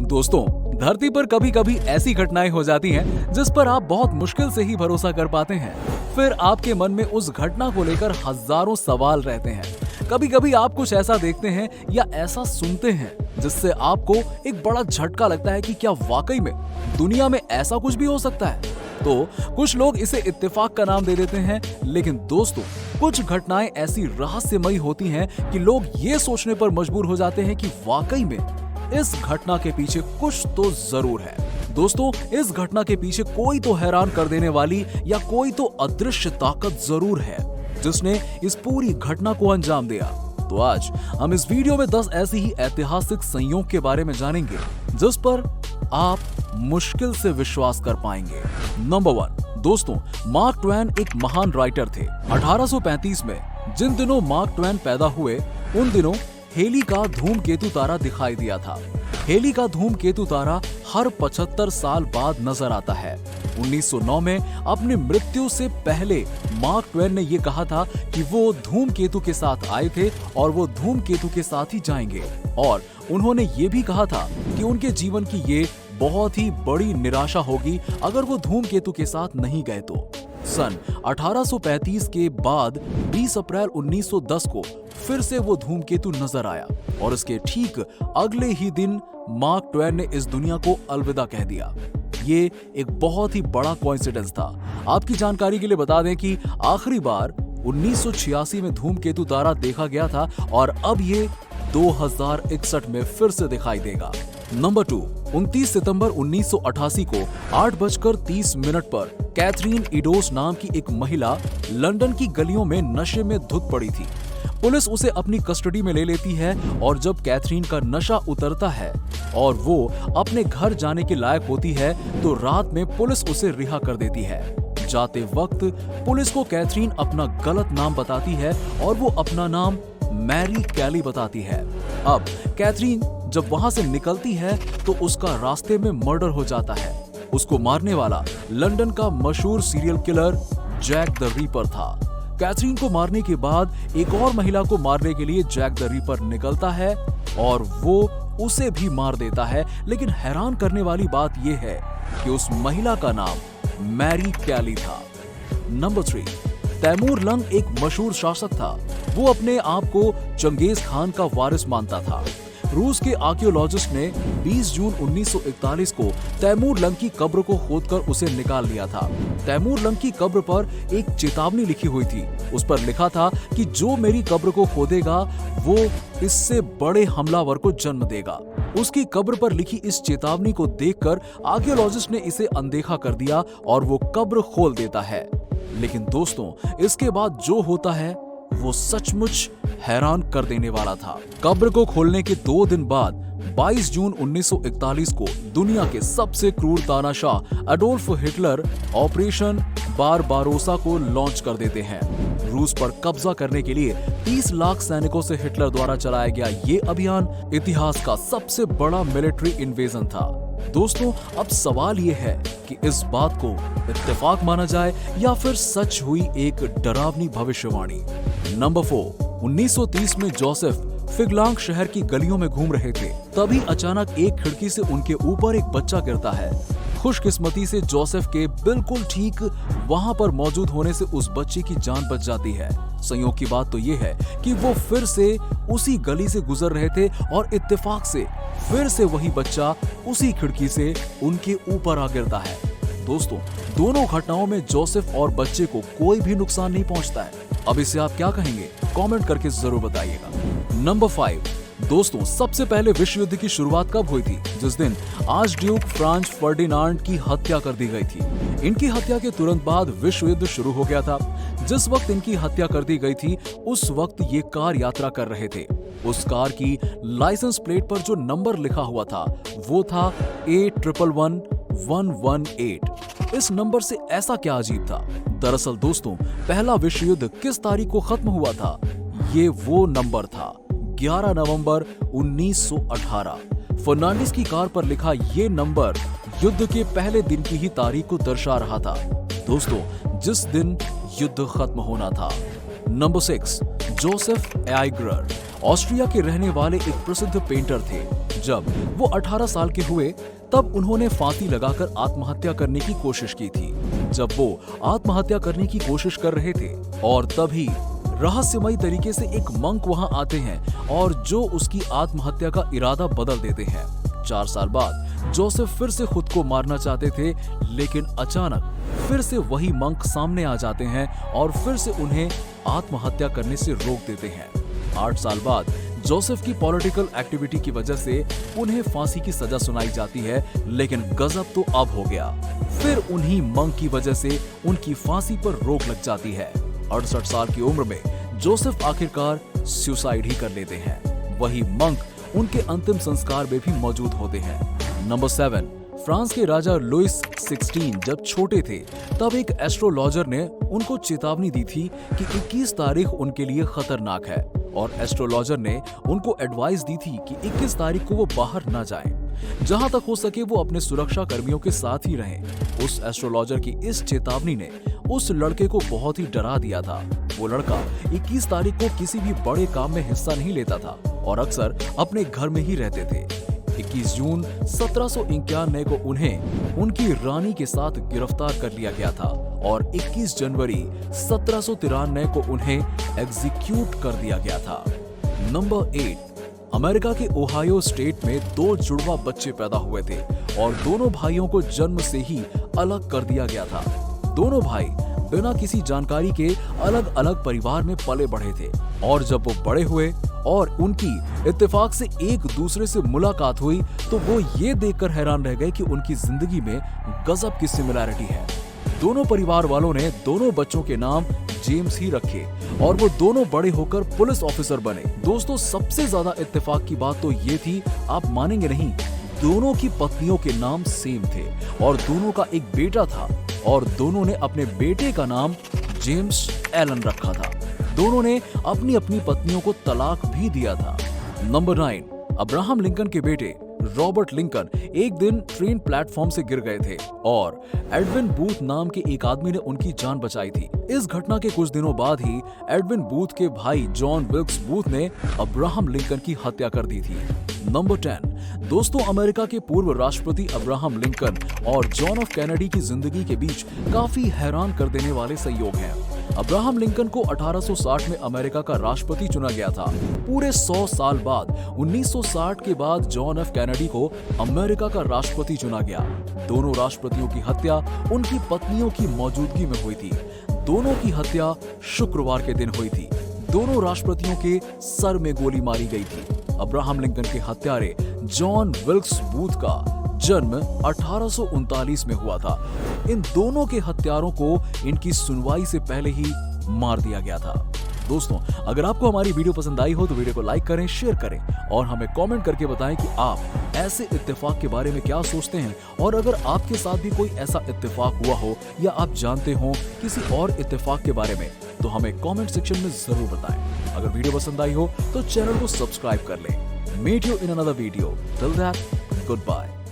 दोस्तों, धरती पर कभी कभी ऐसी घटनाएं हो जाती हैं जिस पर आप बहुत मुश्किल से ही भरोसा कर पाते हैं। फिर आपके मन में उस घटना को लेकर हजारों सवाल रहते हैं। कभी कभी आप कुछ ऐसा देखते हैं या ऐसा सुनते हैं जिससे आपको एक बड़ा झटका लगता है कि क्या वाकई में दुनिया में ऐसा कुछ भी हो सकता है। तो कुछ लोग इसे इत्तेफाक का नाम दे देते हैं, लेकिन दोस्तों कुछ घटनाएं ऐसी रहस्यमयी होती हैं कि लोग ये सोचने पर मजबूर हो जाते हैं कि वाकई में इस घटना के पीछे कुछ तो जरूर है। दोस्तों, इस घटना के पीछे कोई तो हैरान कर देने वाली या कोई तो अदृश्य ताकत जरूर है जिसने इस पूरी घटना को अंजाम दिया। तो आज हम इस वीडियो में 10 ऐसी ही ऐतिहासिक संयोग के बारे में जानेंगे जिस पर आप मुश्किल से विश्वास कर पाएंगे। नंबर 1, दोस्तों, मार्क ट्वेन एक महान राइटर थे। 1835 में जिन दिनों मार्क ट्वेन पैदा हुए उन दिनों हेली का धूमकेतु तारा दिखाई दिया था। हेली का धूमकेतु तारा हर 75 साल बाद नजर आता है। 1909 में अपनी मृत्यु से पहले मार्क ट्वेन ने यह कहा था कि वो धूमकेतु के साथ आए थे और वो धूमकेतु के साथ ही जाएंगे, और उन्होंने ये भी कहा था कि उनके जीवन की ये बहुत ही बड़ी निराशा होगी अगर वो धूमकेतु के साथ नहीं गए तो। सन 1835 के बाद 20 अप्रैल 1910 को फिर से वो धूमकेतु नजर आया और इसके ठीक अगले ही दिन मार्क ट्वेन ने इस दुनिया को अलविदा कह दिया। ये एक बहुत ही बड़ा कोइंसिडेंस था। आपकी जानकारी के लिए बता दें कि आखिरी बार 1986 में धूमकेतु तारा देखा गया था और अब ये 2061 में फिर से दिखाई देगा। नंबर 2, 29 सितंबर 1988 को 8:30 पर कैथरीन इडोस नाम की एक महिला लंदन की गलियों में नशे में धुत पड़ी थी। पुलिस उसे अपनी कस्टडी में ले लेती है और जब कैथरीन का नशा उतरता है और वो अपने घर जाने के लायक होती है तो रात में पुलिस उसे रिहा कर देती है। जाते वक्त पुलिस को कैथरीन अपना गलत नाम बताती है और वो अपना नाम मैरी कैली बताती है। अब कैथरीन जब वहां से निकलती है तो उसका रास्ते में मर्डर हो जाता है। उसको मारने वाला लंदन का मशहूर serial killer Jack the Ripper था। कैथरीन को मारने के बाद एक और महिला को मारने के लिए जैक द रीपर निकलता है और वो उसे भी मार देता है, लेकिन हैरान करने वाली बात यह है कि उस महिला का नाम मैरी कैली था। नंबर 3, तैमूर लंग एक मशहूर शासक था। वो अपने आप को चंगेज खान का वारिस मानता था। रूस के आर्कियोलॉजिस्ट ने 20 जून 1941 को तैमूर लंग की कब्र को खोदकर उसे निकाल लिया था। तैमूर लंग की कब्र पर एक चेतावनी लिखी हुई थी। उस पर लिखा था कि जो मेरी कब्र को खोदेगा वो इससे बड़े हमलावर को जन्म देगा। उसकी कब्र पर लिखी इस चेतावनी को देखकर आर्कियोलॉजिस्ट ने इसे अनदेखा कर दिया और वो कब्र खोल देता है। लेकिन दोस्तों, इसके बाद जो होता है वो सचमुच हैरान कर देने वाला था। कब्र को खोलने के 2 दिन बाद 22 जून 1941 को दुनिया के सबसे क्रूर तानाशाह एडोल्फ हिटलर ऑपरेशन बारबारोसा को लॉन्च कर देते हैं। रूस पर कब्जा करने के लिए 30 लाख सैनिकों से हिटलर द्वारा चलाया गया ये अभियान इतिहास का सबसे बड़ा मिलिट्री इन्वेजन था। दोस्तों, अब सवाल ये है कि इस बात को इत्तेफाक माना जाए या फिर सच हुई एक डरावनी भविष्यवाणी। नंबर 4, 1930 में जोसेफ फिगलांग शहर की गलियों में घूम रहे थे। तभी अचानक एक खिड़की से उनके ऊपर एक बच्चा गिरता है। खुशकिस्मती से जोसेफ के बिल्कुल ठीक वहां पर मौजूद होने से उस बच्चे की जान बच जाती है। संयोग की बात तो ये है कि वो फिर से उसी गली से गुजर रहे थे और इत्तेफाक से फिर से वही बच्चा उसी खिड़की से उनके ऊपर आ गिरता है। दोस्तों, दोनों घटनाओं में जोसेफ और बच्चे को कोई भी नुकसान नहीं पहुंचता है। अब इसे आप क्या कहेंगे? कमेंट करके जरूर बताइएगा। नंबर 5, दोस्तों, सबसे पहले विश्व युद्ध की शुरुआत कब हुई थी? जिस दिन आर्च ड्यूक फ्रांज फर्डिनांड की हत्या कर दी गई थी। इनकी हत्या के तुरंत बाद विश्व युद्ध शुरू हो गया था। जिस वक्त इनकी हत्या कर दी गई थी उस वक्त ये कार यात्रा कर रहे थे। उस कार की लाइसेंस प्लेट पर जो नंबर लिखा हुआ था वो था A111-118। इस नंबर से ऐसा क्या अजीब था? दरअसल दोस्तों, पहला विश्व युद्ध किस तारीख को खत्म हुआ था? ये वो नंबर था 11 नवंबर 1918। फर्नांडिस की कार पर लिखा ये नंबर युद्ध के पहले दिन की ही तारीख को दर्शा रहा था, दोस्तों, जिस दिन युद्ध खत्म होना था। नंबर 6, जोसेफ आइग्रर ऑस्ट्रिया के रहने वाले एक प्रसिद्ध पेंटर थे। जब वो 18 साल के हुए तब उन्होंने फांसी लगाकर आत्महत्या करने की कोशिश की थी। जब वो आत्महत्या करने की कोशिश कर रहे थे और तभी रहस्यमयी तरीके से एक मंक वहां आते हैं और जो उसकी आत्महत्या का इरादा बदल देते हैं। 4 साल बाद जोसेफ फिर से खुद को मारना चाहते थे, लेकिन अचानक फिर से वही मंक सामने आ जाते हैं और फिर से उन्हें आत्महत्या करने से रोक देते हैं। 8 साल बाद जोसेफ की पॉलिटिकल एक्टिविटी की वजह से उन्हें फांसी की सजा सुनाई जाती है, लेकिन गजब तो अब हो गया। फिर उन्हीं मंक की वजह से उनकी फांसी पर रोक लग जाती है। 68 साल की उम्र में जोसेफ आखिरकार सुसाइड ही कर लेते हैं। वही मंक उनके अंतिम संस्कार में भी मौजूद होते हैं। नंबर 7, फ्रांस के राजा लुइस 16 जब छोटे थे तब एक एस्ट्रोलॉजर ने उनको चेतावनी दी थी कि 21 तारीख उनके लिए खतरनाक है और एस्ट्रोलॉजर ने उनको एडवाइस दी थी कि 21 तारीख को वो बाहर ना जाएं। जहां तक हो सके वो अपने सुरक्षा कर्मियों के साथ ही रहें। उस एस्ट्रोलॉजर की इस चेतावनी ने उस लड़के को बहुत ही डरा दिया था। वो लड़का 21 तारीख को किसी भी बड़े काम में हिस्सा नहीं लेता था और अक्सर अपने घर में ही रहते थे। 21 जून 1791 को उन्हें उनकी रानी के साथ गिरफ्तार कर लिया गया था और 21 जनवरी 1793 को उन्हें एग्जीक्यूट कर दिया गया था। नंबर 8, अमेरिका के ओहायो स्टेट में 2 जुड़वा बच्चे पैदा हुए थे और दोनों भाइयों को जन्म से ही अलग कर दिया गया था। दोनों भाई बिना किसी जानकारी के अलग अलग परिवार में पले बढ़े थे और जब वो बड़े हुए और उनकी इत्तेफाक से एक दूसरे से मुलाकात हुई तो वो ये देखकर हैरान रह गए कि उनकी जिंदगी में गजब की सिमिलैरिटी है। दोनों परिवार वालों ने दोनों बच्चों के नाम जेम्स ही रखे और वो दोनों बड़े होकर पुलिस ऑफिसर बने। दोस्तों, सबसे ज्यादा इत्तेफाक की बात तो ये थी, आप मानेंगे नहीं, दोनों की पत्नियों के नाम सेम थे और दोनों का एक बेटा था और दोनों ने अपने बेटे का नाम जेम्स एलन रखा था। दोनों ने अपनी अपनी पत्नियों को तलाक भी दिया था। नंबर 9, अब्राहम लिंकन के बेटे रॉबर्ट लिंकन एक दिन ट्रेन प्लेटफॉर्म से गिर गए थे और एडविन बूथ नाम के एक आदमी ने उनकी जान बचाई थी। इस घटना के कुछ दिनों बाद ही एडविन बूथ के भाई जॉन विल्क्स बूथ ने अब्राहम लिंकन की हत्या कर दी थी। नंबर 10, दोस्तों, अमेरिका के पूर्व राष्ट्रपति अब्राहम लिंकन और जॉन एफ कैनेडी की जिंदगी के बीच काफी हैरान कर देने वाले संयोग हैं। अब्राहम लिंकन को 1860 में अमेरिका का राष्ट्रपति चुना गया था। पूरे 100 साल बाद 1960 के बाद जॉन एफ कैनेडी को अमेरिका का राष्ट्रपति चुना गया। दोनों राष्ट्रपतियों की हत्या उनकी पत्नियों की मौजूदगी में हुई थी। दोनों की हत्या शुक्रवार के दिन हुई थी। दोनों राष्ट्रपतियों के सर में गोली मारी गई थी। अब्राहम लिंकन के हत्यारे जॉन विल्क्स बूथ का जन्म 1839 में हुआ था। इन दोनों के हत्यारों को इनकी सुनवाई से पहले ही मार दिया गया था। दोस्तों, अगर आपको हमारी वीडियो पसंद आई हो तो वीडियो को लाइक करें, शेयर करें और हमें कमेंट करके बताएं कि आप ऐसे इत्तेफाक के बारे में क्या सोचते हैं और अगर आपके साथ भी कोई ऐसा इत्तेफाक हुआ हो या आप जानते हो किसी और इत्तेफाक के बारे में तो हमें कमेंट सेक्शन में जरूर बताएं। अगर वीडियो पसंद आई हो तो चैनल को सब्सक्राइब कर लें। Meet you in another video. Till that, goodbye.